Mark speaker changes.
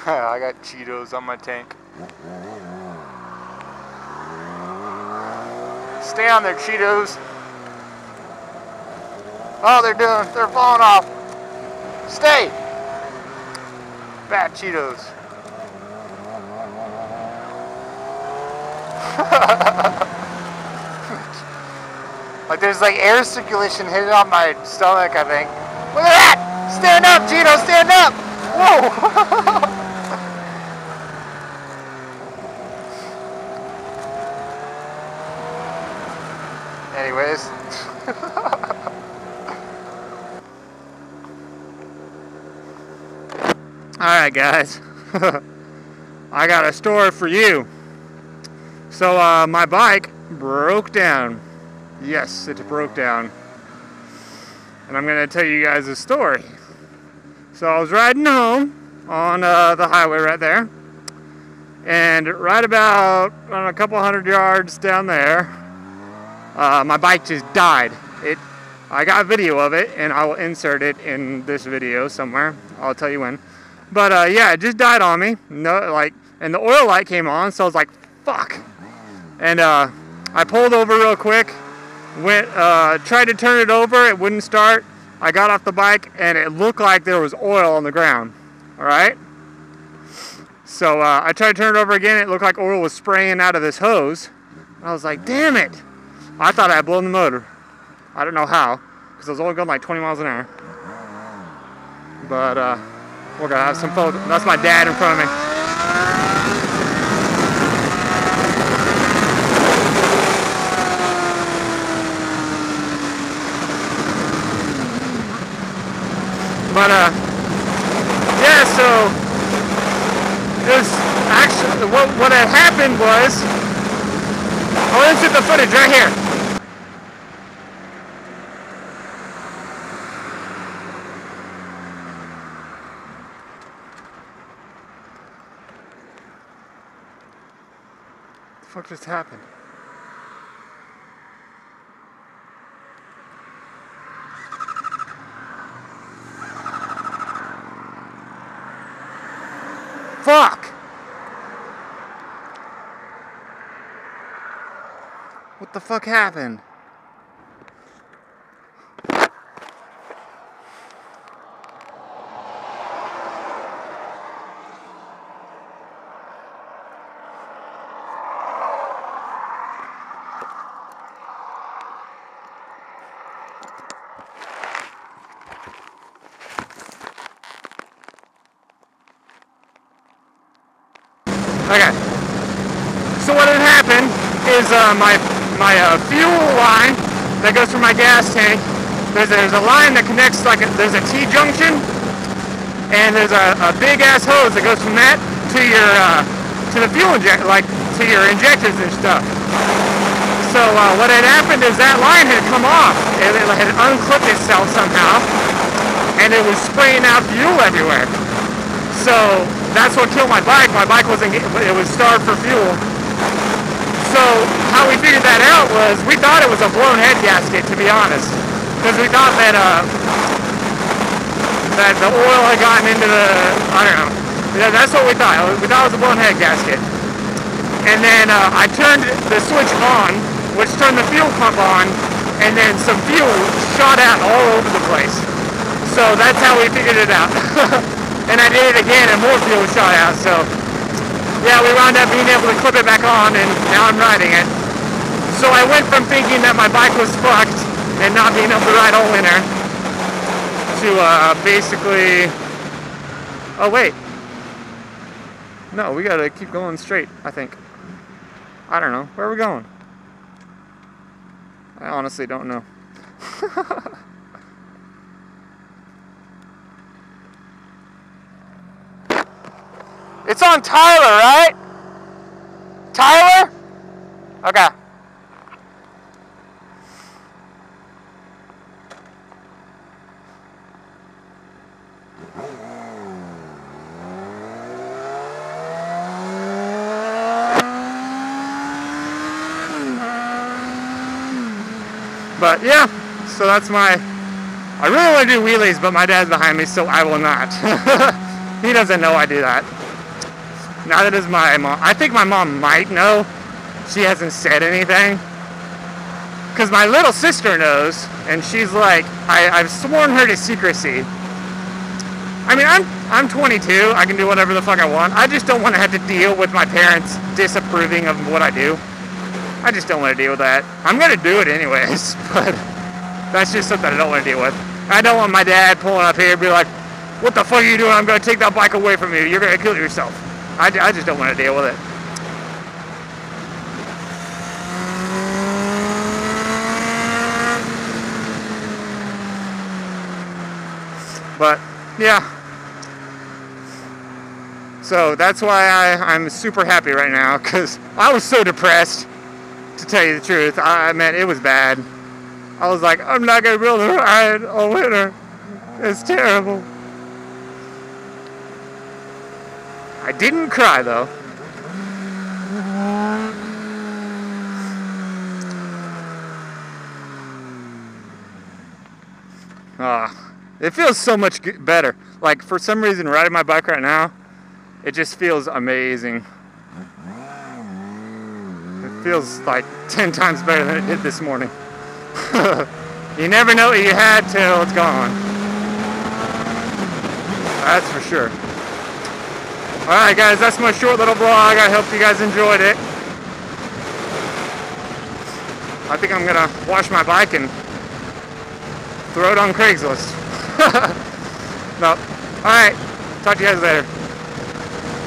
Speaker 1: I got Cheetos on my tank. Stay on there, Cheetos. Oh, they're falling off. Stay. Bad Cheetos. Like there's like air circulation hitting on my stomach, I think. Look at that! Stand up, Cheeto, stand up! Whoa! Anyways. Alright guys. I got a story for you. So my bike broke down. Yes, it broke down. And I'm going to tell you guys a story. So I was riding home on the highway right there. And right about a couple hundred yards down there, my bike just died. I got a video of it, and I will insert it in this video somewhere. I'll tell you when. But yeah, it just died on me. And the oil light came on, so I was like, fuck. And I pulled over real quick. Tried to turn it over, it wouldn't start. I got off the bike and it looked like there was oil on the ground. Alright? So I tried to turn it over again, it looked like oil was spraying out of this hose. I was like, damn it! I thought I had blown the motor. I don't know how, because I was only going like 20 miles an hour. But we're gonna have some photos. That's my dad in front of me. But yeah, so it was actually what had happened was, I'll insert the footage right here. What the fuck just happened? Fuck! What the fuck happened? Okay, so what had happened is my fuel line that goes from my gas tank, there's a line that connects, there's a T-junction, and there's a big ass hose that goes from that to the fuel to your injectors and stuff. So what had happened is that line had come off, it had unclipped itself somehow, and it was spraying out fuel everywhere. So that's what killed my bike. My bike it was starved for fuel. So how we figured that out was, we thought it was a blown head gasket, to be honest. Because we thought that the oil had gotten into I don't know. That's what we thought. We thought it was a blown head gasket. And then I turned the switch on, which turned the fuel pump on, and then some fuel shot out all over the place. So that's how we figured it out. And I did it again and more fuel shot out, so yeah, we wound up being able to clip it back on, and now I'm riding it. So I went from thinking that my bike was fucked and not being able to ride all winter to basically, oh wait, no, we gotta keep going straight, I think. I don't know, where are we going? I honestly don't know. It's on Tyler, right? Tyler? Okay. But yeah, so that's I really want to do wheelies, but my dad's behind me, so I will not. He doesn't know I do that. Neither does my mom. I think my mom might know. She hasn't said anything. Because my little sister knows, and she's like, I've sworn her to secrecy. I mean, I'm 22. I can do whatever the fuck I want. I just don't want to have to deal with my parents disapproving of what I do. I just don't want to deal with that. I'm going to do it anyways, but that's just something I don't want to deal with. I don't want my dad pulling up here and be like, what the fuck are you doing? I'm going to take that bike away from you. You're going to kill yourself. I just don't want to deal with it. But, yeah. So that's why I'm super happy right now, because I was so depressed, to tell you the truth. Man, it was bad. I was like, I'm not going to be able to ride all winter. It's terrible. I didn't cry, though. It feels so much better. Like, for some reason, riding my bike right now, it just feels amazing. It feels like 10 times better than it did this morning. You never know what you had till it's gone. That's for sure. Alright guys, that's my short little vlog. I hope you guys enjoyed it. I think I'm gonna wash my bike and throw it on Craigslist. No. Alright, talk to you guys later.